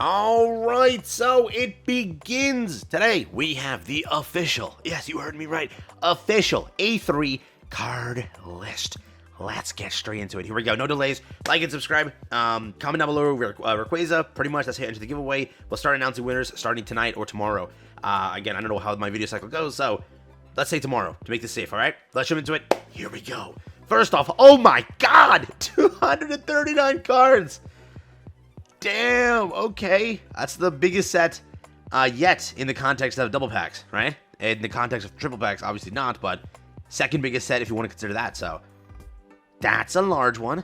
All right, so it begins. Today we have the official, yes, you heard me right, official A3 card list. Let's get straight into it. Here we go. No delays. Like and subscribe. Comment down below. Rayquaza. Pretty much that's how you enter the giveaway. We'll start announcing winners starting tonight or tomorrow. Again, I don't know how my video cycle goes, so let's say tomorrow to make this safe. All right. Let's jump into it. Here we go. First off, oh my God, 239 cards. Damn. Okay, that's the biggest set yet in the context of double packs, right? In the context of triple packs, obviously not, but second biggest set if you want to consider that. So. That's a large one.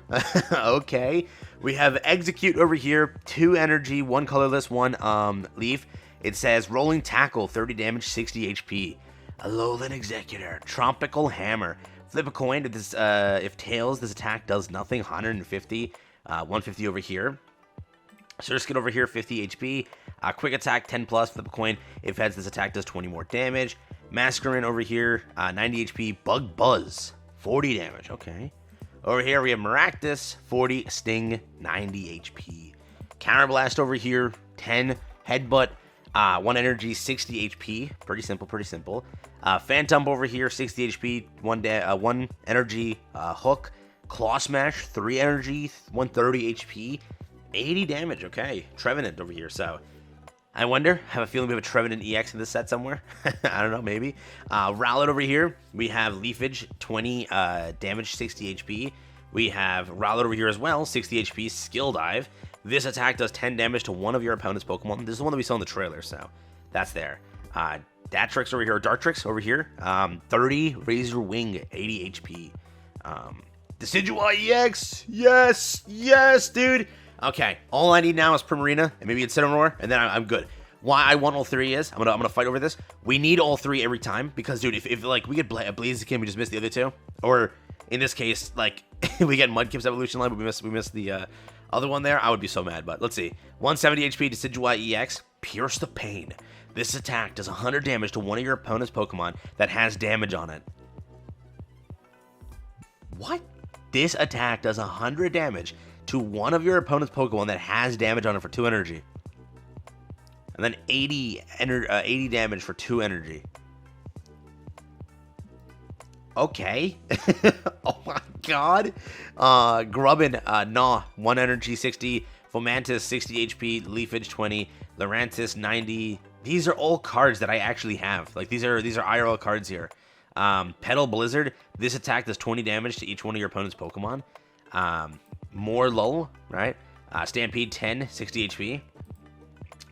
Okay. We have Execute over here. 2 energy, 1 colorless, 1 leaf. It says Rolling Tackle, 30 damage, 60 HP. Alolan Executor. Tropical Hammer. Flip a coin. If tails, this attack does nothing. 150. 150 over here. Surskit over here, 50 HP. Quick Attack, 10 plus. Flip a coin. If heads, this attack does 20 more damage. Masquerain over here, 90 HP. Bug Buzz, 40 damage. Okay. Over here, we have Maractus, 40, Sting, 90 HP. Counterblast over here, 10, Headbutt, 1 energy, 60 HP. Pretty simple, pretty simple. Phantom over here, 60 HP, 1 energy, Hook. Claw Smash, 3 energy, 130 HP, 80 damage. Okay, Trevenant over here, so I wonder, have a feeling we have a Trevenant EX in this set somewhere. I don't know, maybe. Rowlet over here, we have Leafage, 20 damage, 60 HP. We have Rowlet over here as well, 60 HP, Skill Dive. This attack does 10 damage to one of your opponent's Pokemon. This is the one that we saw in the trailer, so that's there. Datrix over here, Dartrix over here, 30 Razor Wing, 80 HP. Decidueye EX, yes, dude. Okay, all I need now is Primarina and maybe Incineroar, and then I'm good. Why I want all 3 is, I'm gonna fight over this. We need all 3 every time, because, dude, if like, we get Blaziken, we just miss the other 2. Or, in this case, like, we get Mudkip's Evolution Line, but we miss the other one there, I would be so mad, but let's see. 170 HP, Decidueye EX, Pierce the Pain. This attack does 100 damage to one of your opponent's Pokemon that has damage on it. What? This attack does 100 damage to one of your opponent's Pokemon that has damage on it for 2 energy. And then 80 damage for 2 energy. Okay. Oh my God. Grubbin, 1 energy, 60. Fomantis, 60 HP. Leafage, 20. Lurantis, 90. These are all cards that I actually have. Like, these are IRL cards here. Petal Blizzard. This attack does 20 damage to each one of your opponent's Pokemon. More Lull, right? Stampede, 10, 60 HP.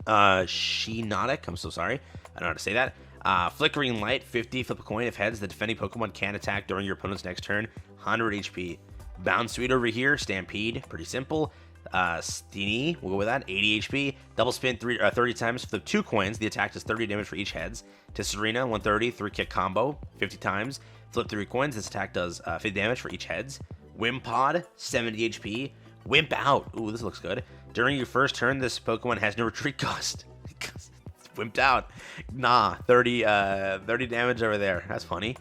Sheenotic, I'm so sorry. I don't know how to say that. Flickering Light, 50. Flip a coin. If heads, the defending Pokemon can attack during your opponent's next turn. 100 HP. Bounce Sweet over here. Stampede, pretty simple. Steenie, we'll go with that. 80 HP. Double spin 30 times. Flip 2 coins. The attack does 30 damage for each heads. To Serena, 130. 3-kick combo, 50 times. Flip 3 coins. This attack does 50 damage for each heads. Wimpod, 70 HP. Wimp Out. Ooh, this looks good. During your first turn, this Pokemon has no retreat cost. It's wimped out. Nah, 30 damage over there. That's funny.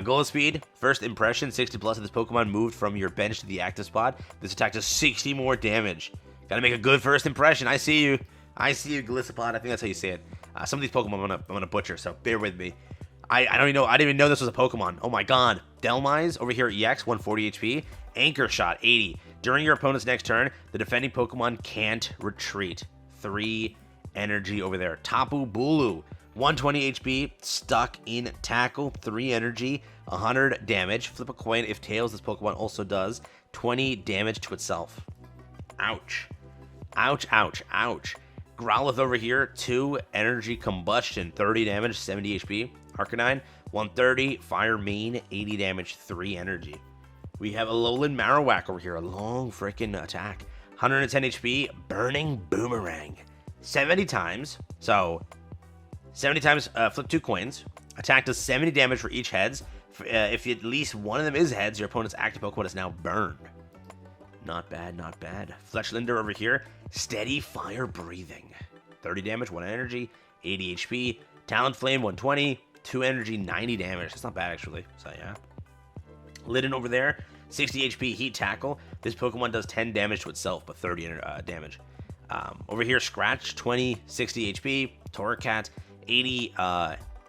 Goal Speed, first impression, 60 plus of this Pokemon moved from your bench to the active spot. This attack does 60 more damage. Gotta make a good first impression. I see you. I see you, Gliscopod. I think that's how you say it. Some of these Pokemon I'm gonna butcher, so bear with me. I don't even know. I didn't even know this was a Pokemon. Oh my God. Delmise over here, EX, 140 HP. Anchor Shot, 80. During your opponent's next turn, the defending Pokemon can't retreat. 3 energy over there. Tapu Bulu, 120 HP. Stuck in Tackle, 3 energy, 100 damage. Flip a coin. If tails, this Pokemon also does 20 damage to itself. Ouch. Ouch, ouch, ouch. Growlithe over here, 2 energy combustion, 30 damage, 70 HP. Arcanine, 130, Fire Mane, 80 damage, 3 energy. We have Alolan Marowak over here, a long freaking attack. 110 HP, Burning Boomerang. 70 times, so 70 times, flip 2 coins. Attack does 70 damage for each heads. If at least one of them is heads, your opponent's active Pokemon is now burned. Not bad, not bad. Fletchlinder over here, Steady Fire Breathing. 30 damage, 1 energy, 80 HP. Talonflame, 120, 2 energy, 90 damage. That's not bad, actually. So, yeah. Litten over there, 60 HP, Heat Tackle. This Pokemon does 10 damage to itself, but 30 damage. Over here, Scratch, 20, 60 HP. Torracat, 80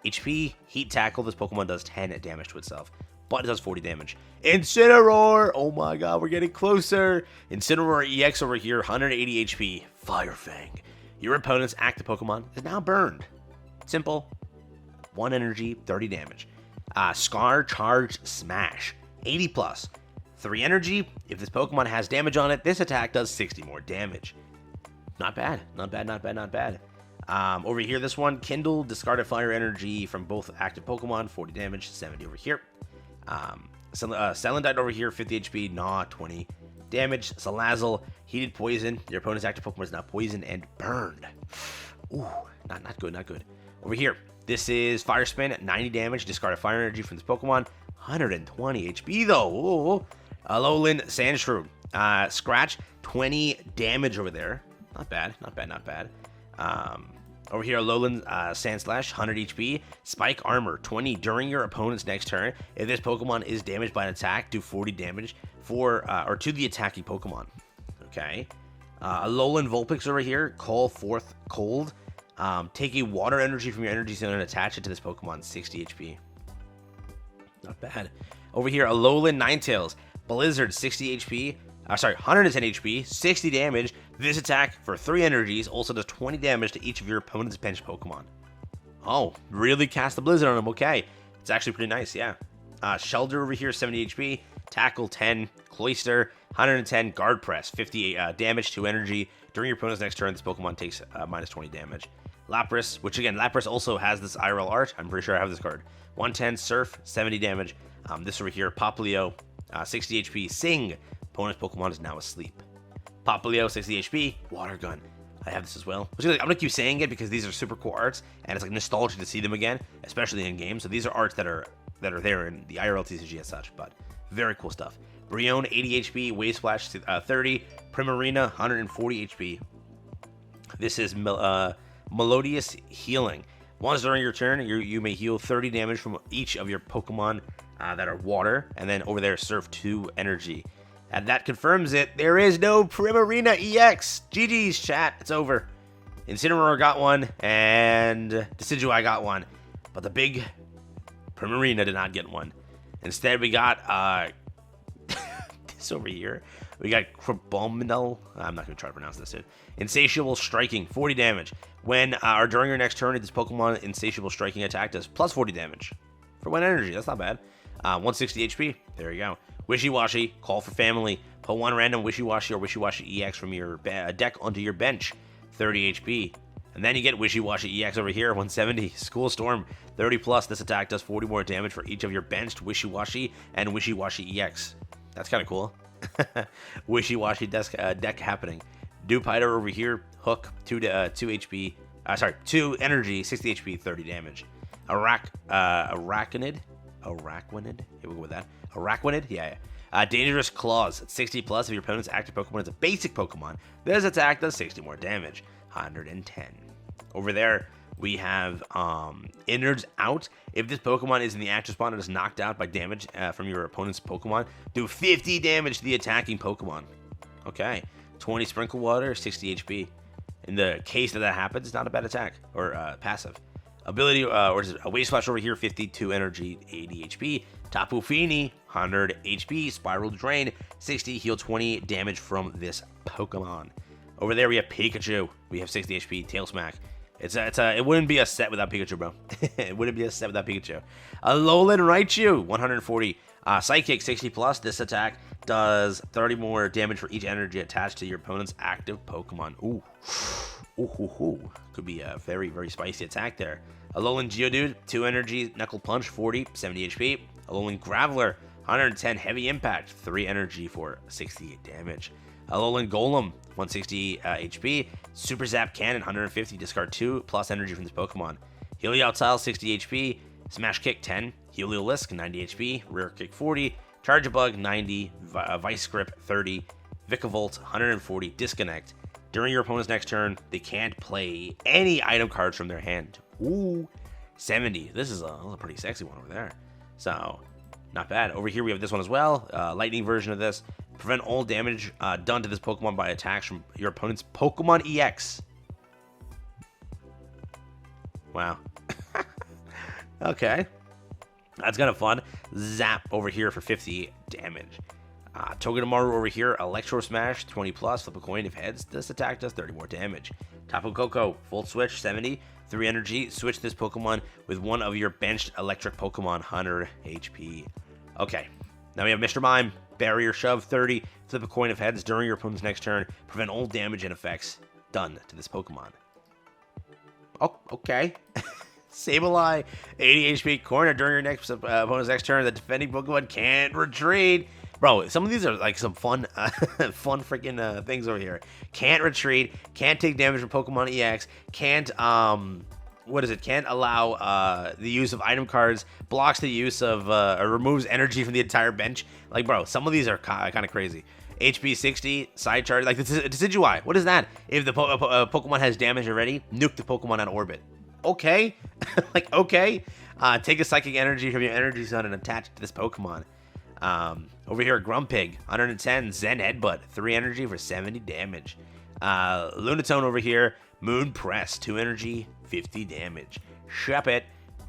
HP. Heat Tackle, this Pokemon does 10 damage to itself, but it does 40 damage. Incineroar! Oh my god, we're getting closer. Incineroar EX over here, 180 HP. Fire Fang. Your opponent's active Pokemon is now burned. Simple. 1 energy, 30 damage. Scar Charge Smash, 80 plus. 3 energy. If this Pokemon has damage on it, this attack does 60 more damage. Not bad. Not bad, not bad, not bad. Over here, this one, Kindle, discarded fire energy from both active Pokemon, 40 damage, 70 over here. Salandite over here, 50 HP, Gnaw, 20 damage. Salazzle, heated poison. Your opponent's active Pokemon is now poisoned and burned. Ooh, not good, not good. Over here, this is Fire Spin, 90 damage, discarded fire energy from this Pokemon, 120 HP though. Ooh. Alolan Sandshrew, Scratch, 20 damage over there. Not bad, not bad, not bad. Over here, Alolan Sandslash, 100 HP. Spike Armor, 20 during your opponent's next turn. If this Pokemon is damaged by an attack, do 40 damage to the attacking Pokemon. Okay. Alolan Vulpix over here, Call Forth Cold. Take a water energy from your energy zone and attach it to this Pokemon, 60 HP. Not bad. Over here, Alolan Ninetales, Blizzard, 60 HP. 110 HP, 60 damage. This attack for 3 energies also does 20 damage to each of your opponent's bench Pokemon. Oh, really cast the Blizzard on him. Okay. It's actually pretty nice, yeah. Shelter over here, 70 HP. Tackle, 10. Cloyster, 110. Guard Press, 50 damage, 2 energy. During your opponent's next turn, this Pokemon takes minus 20 damage. Lapras, which again, Lapras also has this IRL art. I'm pretty sure I have this card. 110. Surf, 70 damage. This over here, Popplio, 60 HP. Sing. Opponent's Pokemon is now asleep. Popplio, 60 HP, Water Gun. I have this as well. I'm gonna keep saying it because these are super cool arts, and it's like nostalgic to see them again, especially in game. So these are arts that are there in the IRL TCG as such, but very cool stuff. Brion, 80 HP, Wave Splash, 30. Primarina, 140 HP. This is Melodious Healing. Once during your turn, you may heal 30 damage from each of your Pokemon that are water, and then over there, serve 2 energy. And that confirms it. There is no Primarina EX. GG's, chat. It's over. Incineroar got one, and Decidueye got one. But the big Primarina did not get one. Instead, we got this over here. We got Crabominal. I'm not going to try to pronounce this, dude. Insatiable Striking, 40 damage. When or during your next turn, this Pokemon Insatiable Striking attack does plus 40 damage. For 1 energy, that's not bad. 160 HP. There you go. Wishy-Washy, Call for Family. Put 1 random Wishy-Washy or Wishy-Washy EX from your deck onto your bench, 30 HP. And then you get Wishy-Washy EX over here, 170. School Storm, 30 plus. This attack does 40 more damage for each of your benched Wishy-Washy and Wishy-Washy EX. That's kind of cool. Wishy-Washy deck happening. Dewpider over here, Hook, 2 HP. 2 energy, 60 HP, 30 damage. Araquanid. Here we go with that. Araquanid? Yeah. Dangerous Claws, 60 plus. If your opponent's active Pokemon is a basic Pokemon, this attack does 60 more damage, 110. Over there, we have Innards Out. If this Pokemon is in the active spot and is knocked out by damage from your opponent's Pokemon, do 50 damage to the attacking Pokemon. Okay. 20 Sprinkle Water, 60 HP. In the case that happens, it's not a bad attack or passive. Ability, or is it a Wave Splash over here, 52 energy, 80 HP. Tapu Fini, 100 HP. Spiral Drain, 60, heal 20 damage from this Pokemon. Over there, we have Pikachu. We have 60 HP, Tail Smack. It wouldn't be a set without Pikachu, bro. It wouldn't be a set without Pikachu. Alolan Raichu, 140. Psychic, 60 plus. This attack does 30 more damage for each energy attached to your opponent's active Pokemon. Ooh. Ooh. Could be a very, very spicy attack there. Alolan Geodude, 2 energy, Knuckle Punch, 40, 70 HP. Alolan Graveler, 110 Heavy Impact, 3 energy for 68 damage. Alolan Golem, 160 HP. Super Zap Cannon, 150, discard 2 plus energy from this Pokemon. Helioptile, 60 HP. Smash Kick, 10. Heliolisk, 90 HP. Rare Kick, 40. Charge-a-Bug, 90. Vice Grip, 30. Vikavolt, 140. Disconnect. During your opponent's next turn, they can't play any item cards from their hand. Ooh, 70. This is a pretty sexy one over there. So, not bad. Over here, we have this one as well. Lightning version of this. Prevent all damage done to this Pokemon by attacks from your opponent's Pokemon EX. Wow. Okay. That's kind of fun. Zap over here for 50 damage. Togedemaru over here, Electro Smash, 20 plus, flip a coin if heads. This attack does 30 more damage. Tapu Koko, full switch, 70, 3 energy. Switch this Pokemon with one of your benched electric Pokemon, 100 HP. Okay, now we have Mr. Mime, Barrier Shove, 30, flip a coin if heads during your opponent's next turn. Prevent all damage and effects done to this Pokemon. Oh, okay. Sableye, 80 HP, corner during your next opponent's next turn. The defending Pokemon can't retreat. Bro, some of these are like some fun, fun freaking things over here. Can't retreat, can't take damage from Pokemon EX, can't, what is it? Can't allow the use of item cards, blocks the use of, or removes energy from the entire bench. Like, bro, some of these are kind of crazy. HP 60, side charge, like the Decidueye. What is that? If the Pokemon has damage already, nuke the Pokemon out of orbit. Okay, like, okay. Take a psychic energy from your energy zone and attach it to this Pokemon. Over here, Grumpig, 110, Zen Headbutt, 3 energy for 70 damage. Lunatone over here, Moon Press, 2 energy, 50 damage. Shuppet,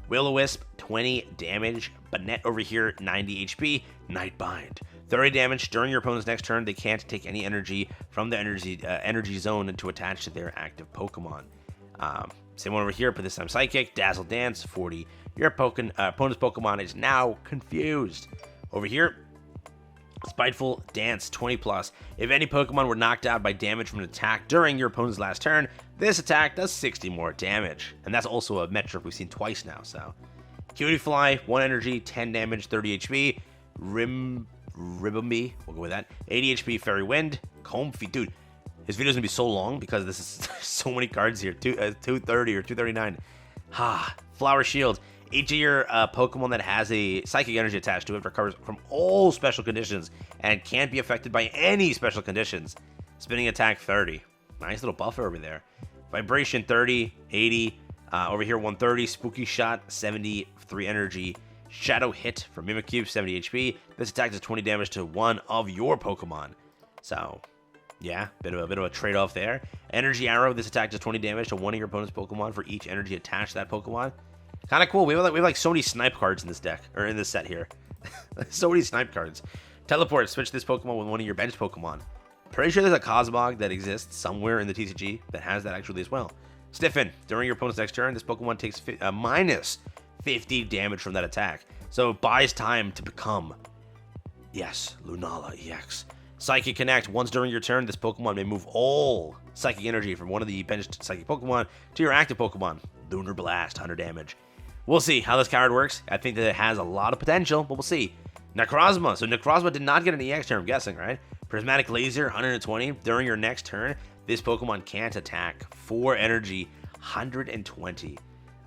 Will-O-Wisp, 20 damage. Banette over here, 90 HP, Nightbind, 30 damage. During your opponent's next turn, they can't take any energy from the energy zone to attach to their active Pokemon. Same one over here, but this time Psychic, Dazzle Dance, 40. Your opponent's Pokemon is now confused. Over here, Spiteful Dance, 20 plus. If any Pokemon were knocked out by damage from an attack during your opponent's last turn, this attack does 60 more damage. And that's also a metric we've seen twice now, so. Cutiefly, 1 energy, 10 damage, 30 HP. Ribombee, we'll go with that. 80 HP, Fairy Wind. Comfey, dude, this video's gonna be so long because this is so many cards here. 230 or 239. Flower Shield. Each of your Pokemon that has a Psychic Energy attached to it recovers from all special conditions and can't be affected by any special conditions. Spinning Attack, 30. Nice little buffer over there. Vibration, 30, 80. Over here, 130. Spooky Shot, 73 energy. Shadow Hit from Mimikyu, 70 HP. This attack does 20 damage to one of your Pokemon. So, yeah, bit of a trade-off there. Energy Arrow. This attack does 20 damage to one of your opponent's Pokemon for each energy attached to that Pokemon. Kind of cool. We have like so many snipe cards in this deck, or in this set here. So many snipe cards. Teleport. Switch this Pokemon with one of your bench Pokemon. Pretty sure there's a Cosmog that exists somewhere in the TCG that has that actually as well. Stiffen. During your opponent's next turn, this Pokemon takes minus 50 damage from that attack. So it buys time to become, yes, Lunala EX. Psychic Connect. Once during your turn, this Pokemon may move all Psychic Energy from one of the benched Psychic Pokemon to your active Pokemon. Lunar Blast, 100 damage. We'll see how this card works. I think that it has a lot of potential, but we'll see. Necrozma. So Necrozma did not get an EX turn, I'm guessing, right? Prismatic Laser, 120. During your next turn, this Pokemon can't attack. 4 energy, 120.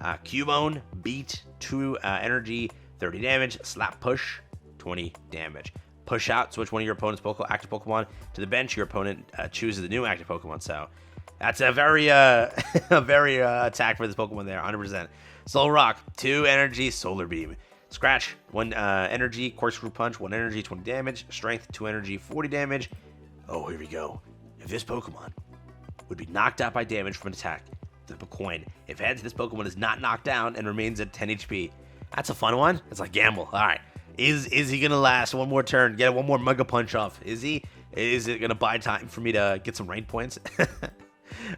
Cubone, Beat, 2 energy, 30 damage. Slap Push, 20 damage. Push Out, switch one of your opponent's active Pokemon to the bench. Your opponent chooses the new active Pokemon. So that's a very attack for this Pokemon there, 100%. Soul Rock, 2 energy, Solar Beam. Scratch, 1 energy, Corkscrew Punch, 1 energy, 20 damage. Strength, 2 energy, 40 damage. Oh, here we go. If this Pokemon would be knocked out by damage from an attack, flip a coin. If heads, this Pokemon is not knocked down and remains at 10 HP. That's a fun one. It's like gamble. All right. Is he going to last one more turn, get one more Mega Punch off? Is he? Is it going to buy time for me to get some rank points?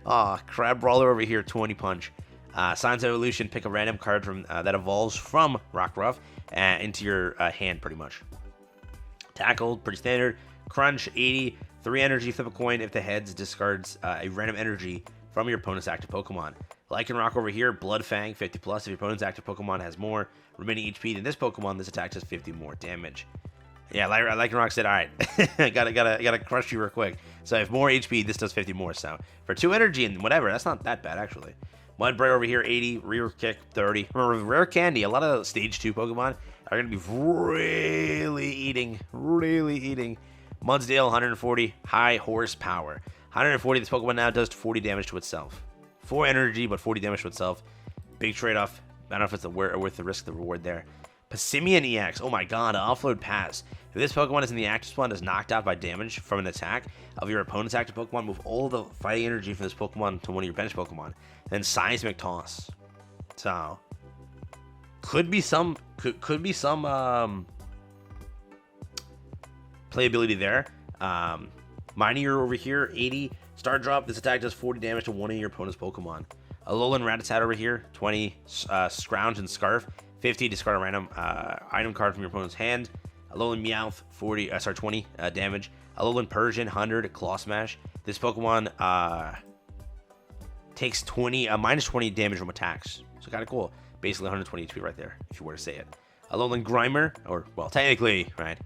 Crab Brawler over here, 20 Punch. Science Evolution, pick a random card from that evolves from Rockruff into your hand, pretty much. Tackle, pretty standard. Crunch, 80. 3 energy, flip a coin. If the heads, discards a random energy from your opponent's active Pokemon. Lycanroc over here, Blood Fang, 50 plus. If your opponent's active Pokemon has more remaining HP than this Pokemon, this attack does 50 more damage. Yeah, Lycanroc said, all right, gotta crush you real quick. So if more HP, this does 50 more. So for 2 energy and whatever, that's not that bad, actually. Mudbray over here, 80. Rear Kick, 30. Remember, Rare Candy, a lot of Stage 2 Pokemon are going to be really eating. Mudsdale, 140. High Horsepower. 140, this Pokemon now does 40 damage to itself. 4 energy, but 40 damage to itself. Big trade-off. I don't know if it's worth the risk, the reward there. Passimian EX. Oh my god, offload pass. If this Pokemon is in the active spot and is knocked out by damage from an attack of your opponent's active Pokemon, move all the fighting energy from this Pokemon to one of your bench Pokemon. Then Seismic Toss. So could be some playability there. Minear over here, 80. Star Drop. This attack does 40 damage to one of your opponent's Pokemon. Alolan Rattata over here, 20. Scrounge and Scarf, 50. Discard a random item card from your opponent's hand. Alolan Meowth, 20 damage. Alolan Persian, 100. Claw Smash. This Pokemon takes minus 20 damage from attacks. So kind of cool. Basically 120 HP right there, if you were to say it. Alolan Grimer, or, well, technically, right?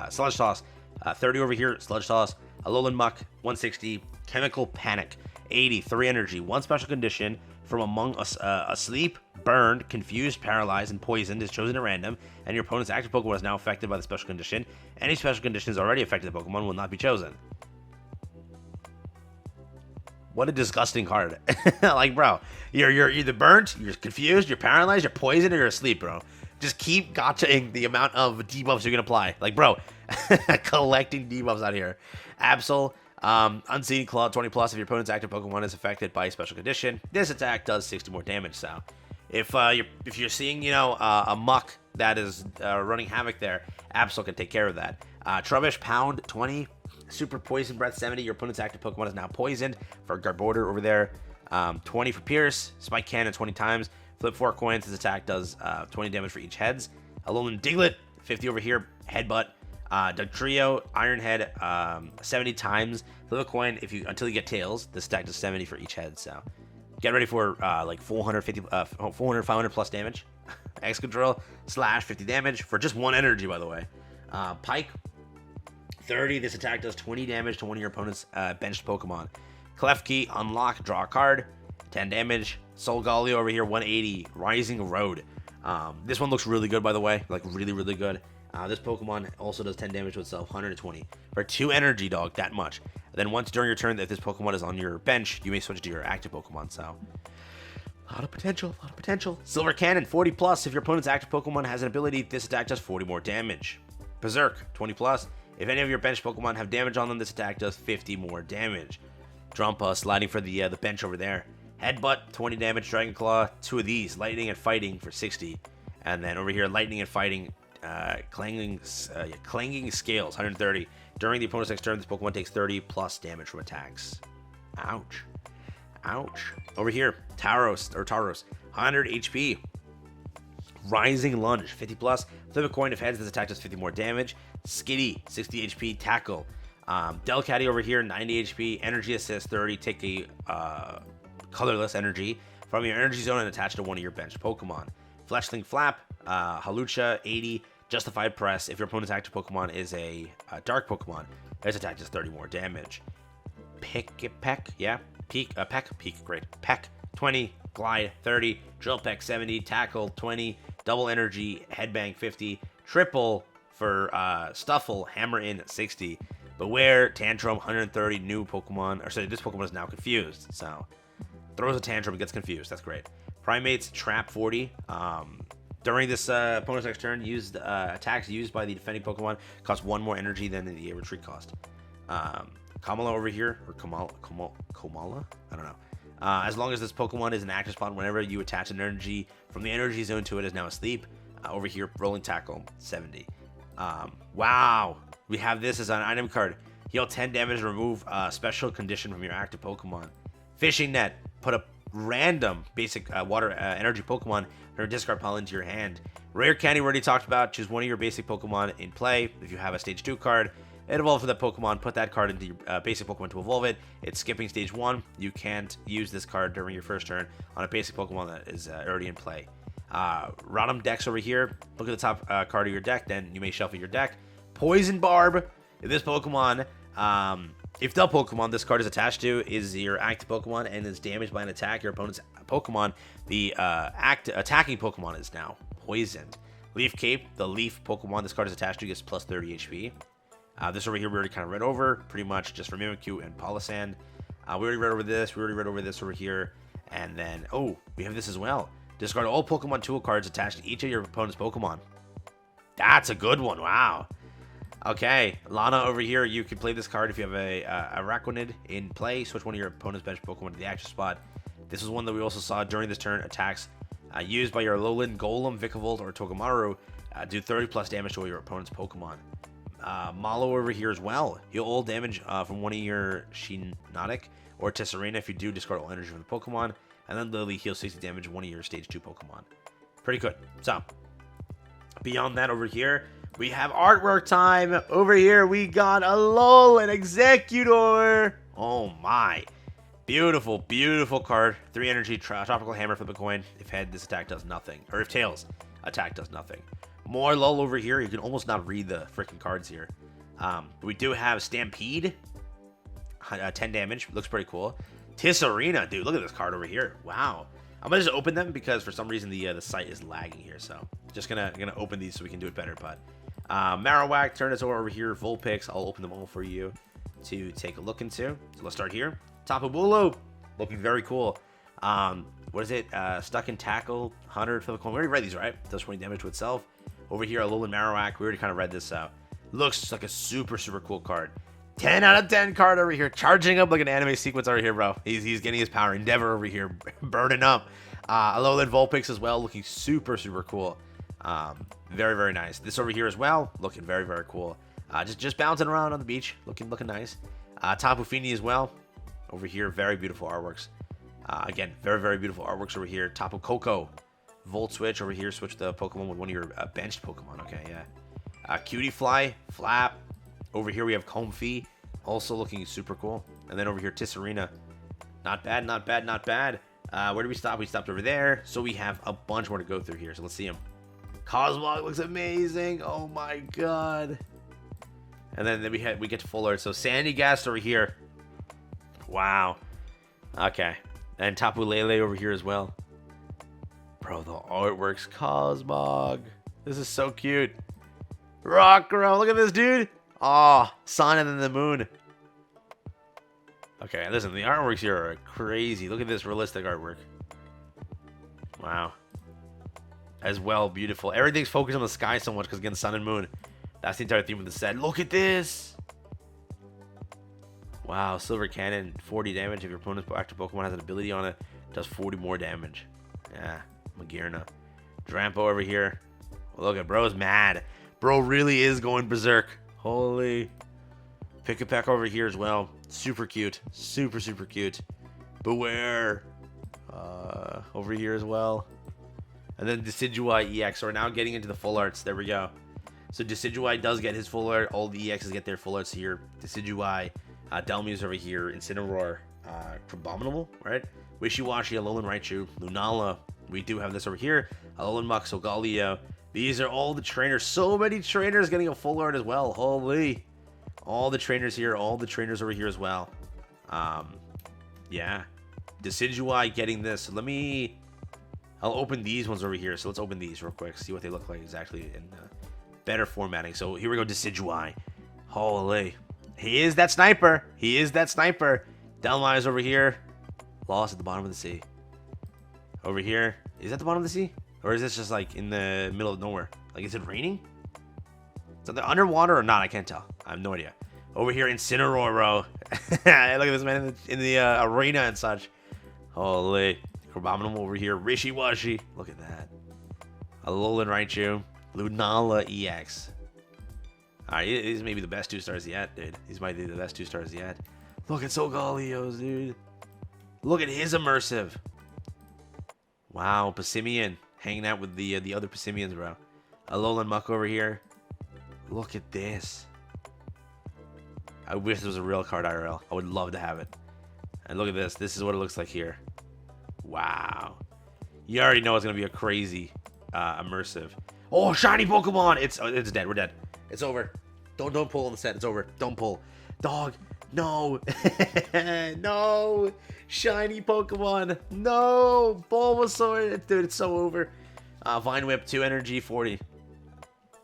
Sludge Toss, 30 over here. Sludge Toss. Alolan Muck, 160. Chemical Panic, 80. 3 energy. 1 special condition from among us, asleep, burned, confused, paralyzed, and poisoned is chosen at random, and your opponent's active Pokemon is now affected by the special condition. Any special conditions already affected the Pokemon will not be chosen. What a disgusting card. Like, bro, you're either burnt, you're confused, you're paralyzed, you're poisoned, or you're asleep, bro. Just keep gotchaing the amount of debuffs you're going to apply. Like, bro, collecting debuffs out here. Absol, Unseen Claw, 20 plus. If your opponent's active Pokemon is affected by a special condition, this attack does 60 more damage. So, if you're seeing, a Muck that is running havoc there, Absol can take care of that. Trubbish, Pound, 20. Super Poison Breath, 70. Your opponent's active Pokemon is now poisoned. For Garbodor over there, 20 for Pierce. Spike Cannon, 20 times. Flip 4 coins. This attack does 20 damage for each heads. Alolan Diglett, 50 over here. Headbutt. Dugtrio, Iron Head, 70 times. Flip a coin until you get tails. This attack does 70 for each head. So get ready for like 400, 500 plus damage. Excadrill, Slash, 50 damage for just 1 energy, by the way. Pike, 30. This attack does 20 damage to one of your opponent's benched Pokemon. Klefki, unlock, draw a card, 10 damage. Solgaleo over here, 180. Rising Road. This one looks really good, by the way. Like, really, really good. This Pokemon also does 10 damage to itself, 120. For 2 energy, dog, that much. Then once during your turn, if this Pokemon is on your bench, you may switch to your active Pokemon, so a lot of potential. Silver Cannon, 40 plus. If your opponent's active Pokemon has an ability, this attack does 40 more damage. Berserk, 20 plus. If any of your bench Pokemon have damage on them, this attack does 50 more damage. Drumpa, sliding for the bench over there. Headbutt, 20 damage. Dragon Claw, 2 of these. Lightning and Fighting for 60. And then over here, Lightning and Fighting, clanging Scales, 130. During the opponent's next turn, this Pokemon takes 30 plus damage from attacks. Ouch. Over here, Tauros, 100 HP. Rising Lunge, 50 plus. Flip a coin. If heads, this attack does 50 more damage. Skitty, 60 HP. Tackle. Delcatty over here, 90 HP. Energy Assist, 30. Take a colorless energy from your energy zone and attach to one of your bench Pokemon. Fletchling Flap, Halucha, 80. Justified Press. If your opponent's active Pokemon is a dark Pokemon, this attack does 30 more damage. Peck, yeah. Peak, great. Peck, 20. Glide, 30. Drill Peck, 70. Tackle, 20. Double Energy, Headbang, 50. Triple for Stuffle, Hammer in, 60. Beware, Tantrum, 130. New Pokemon, this Pokemon is now confused, so throws a tantrum and gets confused. That's great. Primates, Trap, 40. During this opponent's next turn, attacks used by the defending Pokemon cost 1 more energy than the retreat cost. Kamala over here, or Komala? I don't know. As long as this Pokemon is an active spot, whenever you attach an energy from the energy zone to it, is now asleep. Over here, Rolling Tackle, 70. Wow. We have this as an item card. Heal 10 damage, remove a special condition from your active Pokemon. Fishing Net, put a random basic water energy Pokemon or discard pile into your hand. Rare Candy, we already talked about. Choose one of your basic Pokemon in play. If you have a stage 2 card, it evolves with that Pokemon. Put that card into your basic Pokemon to evolve it. It's skipping stage 1. You can't use this card during your first turn on a basic Pokemon that is already in play. Rotom Dex over here. Look at the top card of your deck, then you may shuffle your deck. Poison Barb. If this Pokemon, if the Pokemon this card is attached to is your active Pokemon and is damaged by an attack, your opponent's Pokemon, the attacking Pokemon is now poisoned. Leaf Cape, the Leaf Pokemon this card is attached to gets plus 30 HP. This over here we already kind of read over, pretty much just for Mimikyu and Palossand. We already read over this. We already read over this over here. And then, we have this as well. Discard all Pokemon tool cards attached to each of your opponent's Pokemon. That's a good one. Wow. Okay, Lana over here, you can play this card if you have a Araquanid in play. Switch one of your opponent's bench Pokemon to the action spot. This is one that we also saw during this turn. Attacks used by your Alolan, Golem, Vikavolt, or Togamaru do 30 plus damage to all your opponent's Pokemon. Malo over here as well. Heal all damage from one of your Shiinotic or Tesserina. If you do, discard all energy from the Pokemon. And then Lily heals 60 damage to one of your Stage 2 Pokemon. Pretty good. So, beyond that over here, we have artwork time. Over here, we got a Alolan Executor. Oh my. Beautiful, beautiful card. 3 energy, Tropical Hammer, flip a coin. If head, this attack does nothing. Or if tails, attack does nothing. More lull over here. You can almost not read the freaking cards here. We do have Stampede. 10 damage. Looks pretty cool. Tisserina. Dude, look at this card over here. Wow. I'm going to just open them because for some reason the site is lagging here. So just gonna open these so we can do it better. But Marowak, Tyranitar over here. Vulpix. I'll open them all for you to take a look into. So let's start here. Tapu Bulu. Looking very cool. What is it? Stuck in Tackle. 100 flip a coin. We already read these, right? Does 20 damage to itself. Over here, Alolan Marowak. We already kind of read this out. Looks like a super, super cool card. 10 out of 10 card over here. Charging up like an anime sequence over here, bro. He's getting his power. Endeavor over here. Burning up. Alolan Vulpix as well. Looking super, super cool. Very, very nice. This over here as well. Looking very, very cool. Just bouncing around on the beach. Looking nice. Tapu Fini as well. Over here. Very beautiful artworks. Again, very, very beautiful artworks over here. Tapu Koko. Volt Switch over here. Switch the Pokemon with one of your benched Pokemon. Okay, yeah. Cutie Fly. Flap. Over here we have Comfey. Also looking super cool. And then over here, Tisserina. Not bad, not bad, not bad. Where did we stop? We stopped over there. So we have a bunch more to go through here. So let's see them. Cosmog looks amazing. Oh my god. And then we get to full art. So Sandy Gast over here. Wow. Okay. And Tapu Lele over here as well. Bro, the artwork's Cosmog. This is so cute. Rockruff, look at this dude. Oh, sun and then the moon. Okay, listen, the artworks here are crazy. Look at this realistic artwork. Wow. As well, beautiful. Everything's focused on the sky so much because, again, sun and moon. That's the entire theme of the set. Look at this. Wow, Silver Cannon, 40 damage. If your opponent's active Pokemon has an ability on it, it does 40 more damage. Yeah, Magearna. Drampo over here. Look at bro's mad. Bro really is going berserk. Holy. Pick-a-Peck over here as well. Super cute. Super, super cute. Beware. Over here as well. And then Decidueye EX. So we're now getting into the full arts. There we go. So Decidueye does get his full art. All the EXs get their full arts here. Decidueye. Delmuse over here. Incineroar. Crabominable, right? Wishy-Washy. Alolan Raichu. Lunala. We do have this over here. Alolan Muk. Solgaleo. These are all the trainers. So many trainers getting a full art as well. Holy. All the trainers here. All the trainers over here as well. Yeah. Decidueye getting this. I'll open these ones over here. So let's open these real quick. See what they look like exactly in better formatting. So here we go. Decidueye. Holy. He is that sniper. He is that sniper. Delmize over here. Lost at the bottom of the sea. Over here. Is that the bottom of the sea? Or is this just like in the middle of nowhere? Like, is it raining? Is it underwater or not? I can't tell. I have no idea. Over here, Incineroar, bro. Look at this man in the arena and such. Holy. Crabominable over here. Wishy-Washy. Look at that. Alolan Raichu. Lunala EX. Alright, he's maybe the best 2 stars yet, dude. These might be the best 2 stars yet. Look at Solgaleos, dude. Look at his immersive. Wow, Passimian. Hanging out with the other Passimians, bro. Alolan Muk over here. Look at this. I wish this was a real card IRL. I would love to have it. And look at this. This is what it looks like here. Wow. You already know it's going to be a crazy immersive. Oh, shiny Pokemon. It's dead. We're dead. It's over. Don't pull on the set. It's over. Don't pull. Dog. No. No. Shiny Pokemon. No. Bulbasaur. Dude, it's so over. Vine Whip, 2 energy, 40.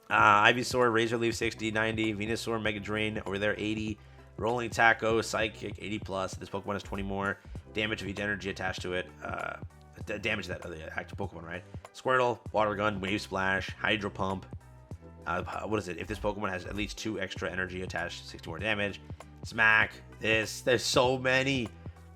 Ivysaur, Razor Leaf, 60, 90. Venusaur, Mega Drain, over there, 80. Rolling Tackle, Psychic, 80 plus. This Pokemon has 20 more. Damage of each energy attached to it. Damage that other active Pokemon, right? Squirtle, Water Gun, Wave Splash, Hydro Pump. What is it? If this Pokemon has at least 2 extra energy attached, 60 more damage. Smack. There's so many.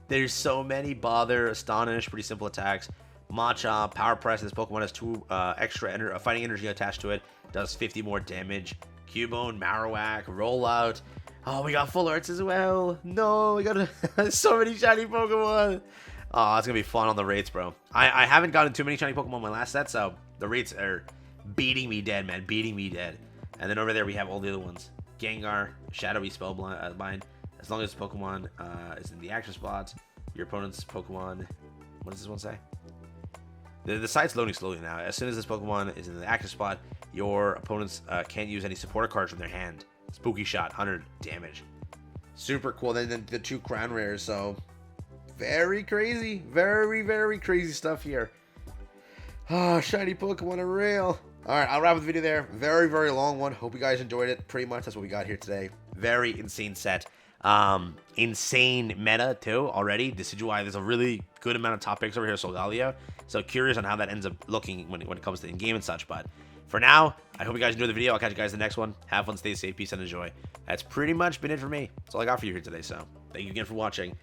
There's so many. Bother, Astonish, pretty simple attacks. Machop, Power Press. This Pokemon has 2 extra fighting energy attached to it. Does 50 more damage. Cubone, Marowak, Rollout. Oh, we got full arts as well. No, we got so many shiny Pokemon. Oh, it's gonna be fun on the rates, bro. I haven't gotten too many shiny Pokemon in my last set, so the rates are beating me dead, man. Beating me dead. And then over there we have all the other ones. Gengar, Shadowy Spellbind. As long as Pokemon is in the action spot, your opponent's Pokemon. What does this one say? The site's loading slowly now. As soon as this Pokemon is in the active spot, your opponents can't use any supporter cards from their hand. Spooky Shot, 100 damage. Super cool. Then the 2 crown rares, so very crazy. Very, very crazy stuff here. Oh, shiny Pokemon are real. Alright, I'll wrap up the video there. Very, very long one. Hope you guys enjoyed it. Pretty much that's what we got here today. Very insane set. Insane meta too already. Decidueye, there's a really good amount of top picks over here, Solgaleo. So curious on how that ends up looking when it comes to in-game and such. But for now, I hope you guys enjoyed the video. I'll catch you guys in the next one. Have fun, stay safe, peace, and enjoy. That's pretty much been it for me. That's all I got for you here today. So thank you again for watching.